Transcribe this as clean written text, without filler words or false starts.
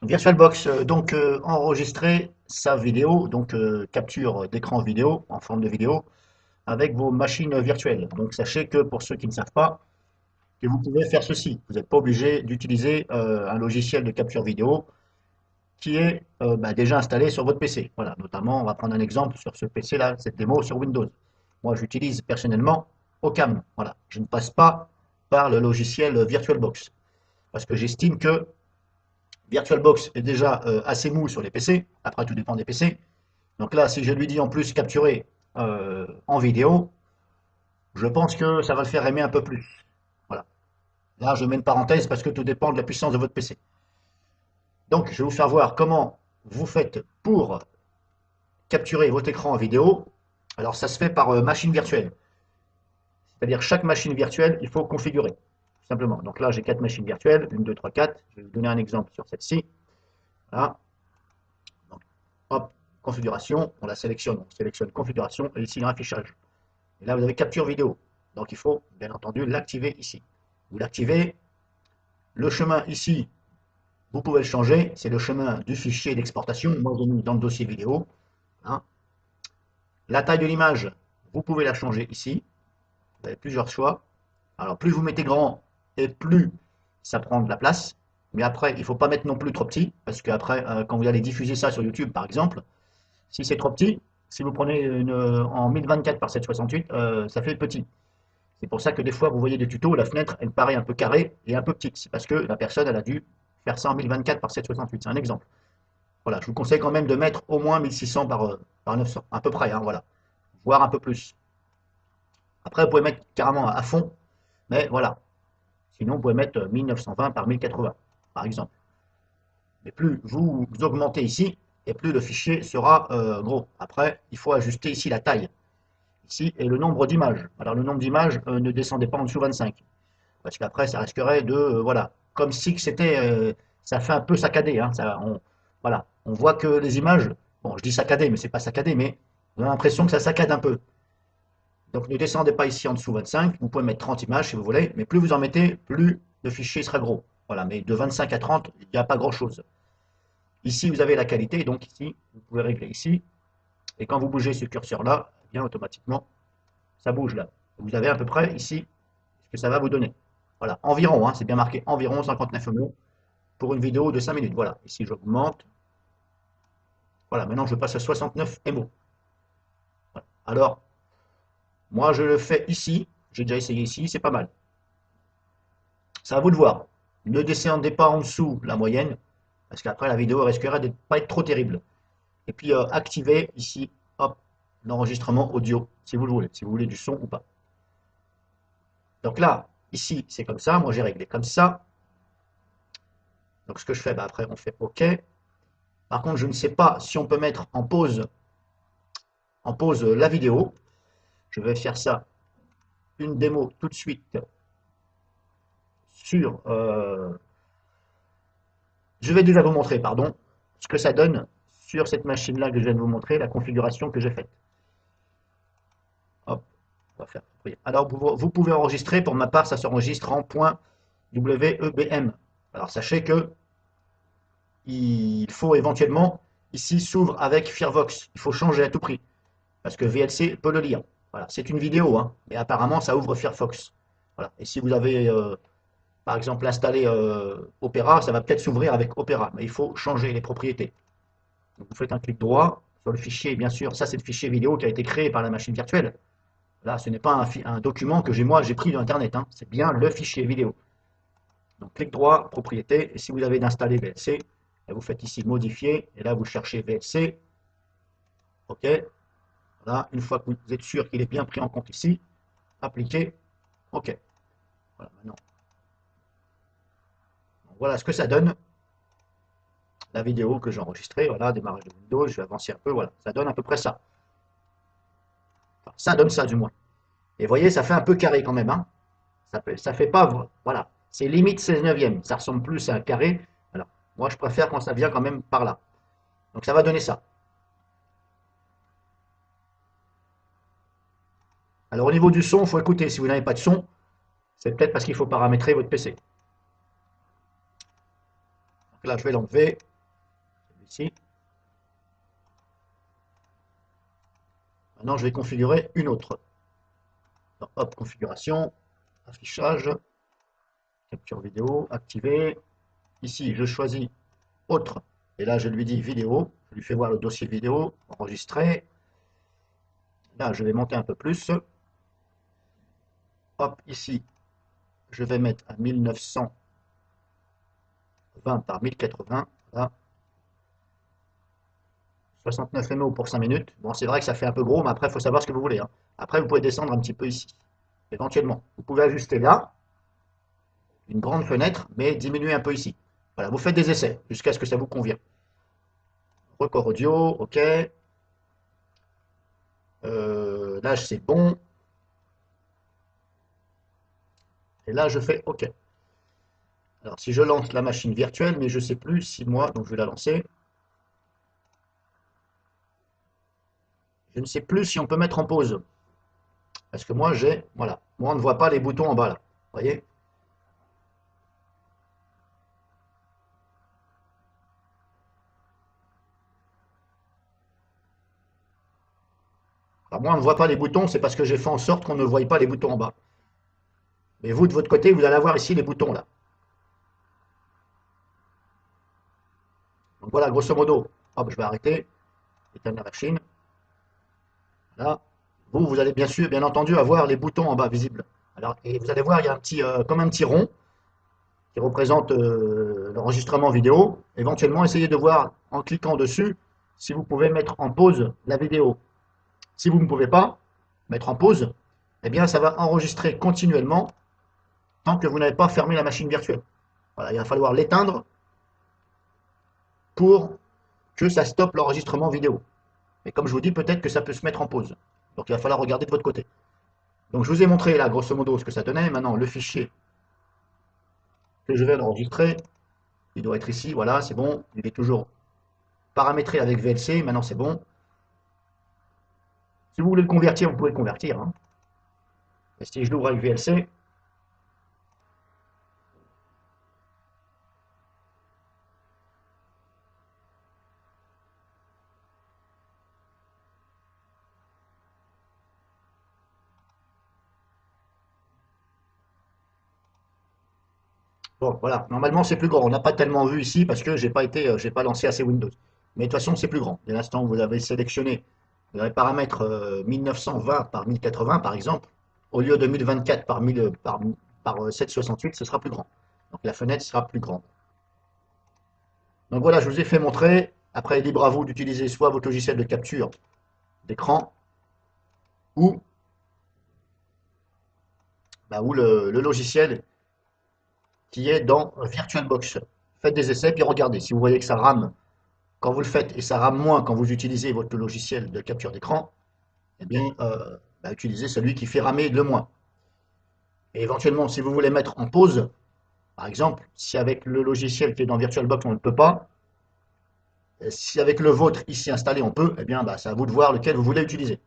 VirtualBox, enregistrer sa vidéo, capture d'écran vidéo en forme de vidéo avec vos machines virtuelles. Donc sachez que pour ceux qui ne savent pas, que vous pouvez faire ceci. Vous n'êtes pas obligé d'utiliser un logiciel de capture vidéo qui est déjà installé sur votre PC. Voilà, notamment, on va prendre un exemple sur ce PC-là, cette démo sur Windows. Moi, j'utilise personnellement Ocam. Voilà, je ne passe pas par le logiciel VirtualBox parce que j'estime que VirtualBox est déjà assez mou sur les PC. Après, tout dépend des PC. Donc là, si je lui dis en plus capturer en vidéo, je pense que ça va le faire aimer un peu plus. Voilà. Là, je mets une parenthèse parce que tout dépend de la puissance de votre PC. Donc, je vais vous faire voir comment vous faites pour capturer votre écran en vidéo. Alors, ça se fait par machine virtuelle. C'est-à-dire, chaque machine virtuelle, il faut configurer. Tout simplement. Donc là, j'ai 4 machines virtuelles. 1, 2, 3, 4. Je vais vous donner un exemple sur celle-ci. Voilà. Donc, hop, configuration. On la sélectionne. On sélectionne configuration. Et ici, il y a un affichage. Et là, vous avez capture vidéo. Donc, il faut, bien entendu, l'activer ici. Vous l'activez. Le chemin ici, vous pouvez le changer. C'est le chemin du fichier d'exportation. Moi, j'ai mis dans le dossier vidéo. Hein. La taille de l'image, vous pouvez la changer ici. Vous avez plusieurs choix. Alors, plus vous mettez grand et plus ça prend de la place. Mais après, il ne faut pas mettre non plus trop petit. Parce qu'après, quand vous allez diffuser ça sur YouTube, par exemple, si c'est trop petit, si vous prenez en 1024 par 768, ça fait petit. C'est pour ça que des fois, vous voyez des tutos, la fenêtre, elle paraît un peu carrée et un peu petite. C'est parce que la personne, elle a dû faire ça en 1024 par 768. C'est un exemple. Voilà, je vous conseille quand même de mettre au moins 1600 par 900, à peu près, hein, voilà, voire un peu plus. Après, vous pouvez mettre carrément à fond, mais voilà. Sinon, vous pouvez mettre 1920 par 1080, par exemple. Mais plus vous augmentez ici, et plus le fichier sera gros. Après, il faut ajuster ici la taille. Ici, et le nombre d'images. Alors, le nombre d'images ne descendait pas en dessous de 25. Parce qu'après, ça risquerait de, voilà, comme si c'était, ça fait un peu saccadé. Hein, voilà, on voit que les images, bon, je dis saccadé, mais c'est pas saccadé, mais on a l'impression que ça saccade un peu. Donc ne descendez pas ici en dessous 25, vous pouvez mettre 30 images si vous voulez, mais plus vous en mettez, plus le fichier sera gros. Voilà, mais de 25 à 30, il n'y a pas grand-chose. Ici, vous avez la qualité, donc ici, vous pouvez régler ici, et quand vous bougez ce curseur-là, eh bien automatiquement, ça bouge là. Vous avez à peu près ici ce que ça va vous donner. Voilà, environ, hein, c'est bien marqué environ 59 MO pour une vidéo de 5 minutes. Voilà, ici j'augmente. Voilà, maintenant je passe à 69 MO. Voilà. Alors, moi je le fais ici, j'ai déjà essayé ici, c'est pas mal. C'est à vous de voir. Ne descendez pas en dessous la moyenne, parce qu'après la vidéo risquerait de ne pas être trop terrible. Et puis activez ici, hop, l'enregistrement audio, si vous voulez du son ou pas. Donc là, ici, c'est comme ça, moi j'ai réglé comme ça. Donc ce que je fais, après on fait OK. Par contre, je ne sais pas si on peut mettre en pause la vidéo. Je vais faire ça, une démo tout de suite sur... je vais déjà vous montrer, pardon, ce que ça donne sur cette machine-là que je viens de vous montrer, la configuration que j'ai faite. Hop, on va faire. Alors, vous pouvez enregistrer, pour ma part, ça s'enregistre en .webm. Alors, sachez que il faut éventuellement, ici, s'ouvre avec Firefox. Il faut changer à tout prix, parce que VLC peut le lire. Voilà, c'est une vidéo, hein, mais apparemment, ça ouvre Firefox. Voilà. Et si vous avez, par exemple, installé Opera, ça va peut-être s'ouvrir avec Opera, mais il faut changer les propriétés. Donc, vous faites un clic droit sur le fichier, bien sûr. Ça, c'est le fichier vidéo qui a été créé par la machine virtuelle. Là, ce n'est pas un document que j'ai pris d'Internet, hein. C'est bien le fichier vidéo. Donc, clic droit, propriété, et si vous avez d'installer VLC, vous faites ici modifier, et là, vous cherchez VLC. OK. Voilà, une fois que vous êtes sûr qu'il est bien pris en compte ici, appliquer. OK. Voilà, maintenant. Voilà ce que ça donne. La vidéo que j'ai enregistrée, voilà, démarrage de Windows, je vais avancer un peu, voilà, ça donne à peu près ça. Enfin, ça donne ça du moins. Et vous voyez, ça fait un peu carré quand même, hein. Ça fait pas, voilà, c'est limite 16 neuvième, ça ressemble plus à un carré. Alors, moi je préfère quand ça vient quand même par là. Donc ça va donner ça. Alors au niveau du son, il faut écouter. Si vous n'avez pas de son, c'est peut-être parce qu'il faut paramétrer votre PC. Donc là, je vais l'enlever. ici. Maintenant, je vais configurer une autre. Donc, hop, configuration, affichage, capture vidéo, activer. Ici, je choisis autre. Et là, je lui dis vidéo. Je lui fais voir le dossier vidéo, enregistrer. Là, je vais monter un peu plus. Hop, ici, je vais mettre à 1920 par 1080. Là. 69 MO pour 5 minutes. Bon, c'est vrai que ça fait un peu gros, mais après, il faut savoir ce que vous voulez. Hein. Après, vous pouvez descendre un petit peu ici, éventuellement. Vous pouvez ajuster là, une grande fenêtre, mais diminuer un peu ici. Voilà, vous faites des essais jusqu'à ce que ça vous convienne. Record audio, OK. Là, c'est bon. Et là, je fais OK. Alors, si je lance la machine virtuelle, mais je ne sais plus si moi, donc je vais la lancer. Je ne sais plus si on peut mettre en pause. Parce que moi, voilà. Moi, on ne voit pas les boutons en bas, là. Vous voyez? Alors, moi, on ne voit pas les boutons, c'est parce que j'ai fait en sorte qu'on ne voie pas les boutons en bas. Mais vous, de votre côté, vous allez avoir ici les boutons, là. Donc voilà, grosso modo, hop, je vais arrêter, éteindre la machine. Là, vous allez bien sûr, bien entendu, avoir les boutons en bas visibles. Alors, et vous allez voir, il y a un petit, comme un petit rond qui représente l'enregistrement vidéo. Éventuellement, essayez de voir en cliquant dessus si vous pouvez mettre en pause la vidéo. Si vous ne pouvez pas mettre en pause, eh bien, ça va enregistrer continuellement tant que vous n'avez pas fermé la machine virtuelle. Voilà, il va falloir l'éteindre pour que ça stoppe l'enregistrement vidéo. Et comme je vous dis, peut-être que ça peut se mettre en pause. Donc il va falloir regarder de votre côté. Donc je vous ai montré là, grosso modo, ce que ça donnait. Maintenant, le fichier que je vais enregistrer, il doit être ici. Voilà, c'est bon. Il est toujours paramétré avec VLC. Maintenant, c'est bon. Si vous voulez le convertir, vous pouvez le convertir. Hein. Et si je l'ouvre avec VLC, bon, voilà. Normalement, c'est plus grand. On n'a pas tellement vu ici parce que j'ai pas lancé assez Windows. Mais de toute façon, c'est plus grand. Dès l'instant où vous avez sélectionné les paramètres 1920 par 1080, par exemple, au lieu de 1024 par, 1000, par 768, ce sera plus grand. Donc la fenêtre sera plus grande. Donc voilà, je vous ai fait montrer. Après, libre à vous d'utiliser soit votre logiciel de capture d'écran ou, ou le logiciel qui est dans VirtualBox. Faites des essais, puis regardez. Si vous voyez que ça rame quand vous le faites et ça rame moins quand vous utilisez votre logiciel de capture d'écran, eh bien, utilisez celui qui fait ramer le moins. Et éventuellement, si vous voulez mettre en pause, par exemple, si avec le logiciel qui est dans VirtualBox on ne peut pas, si avec le vôtre ici installé on peut, eh bien, c'est à vous de voir lequel vous voulez utiliser.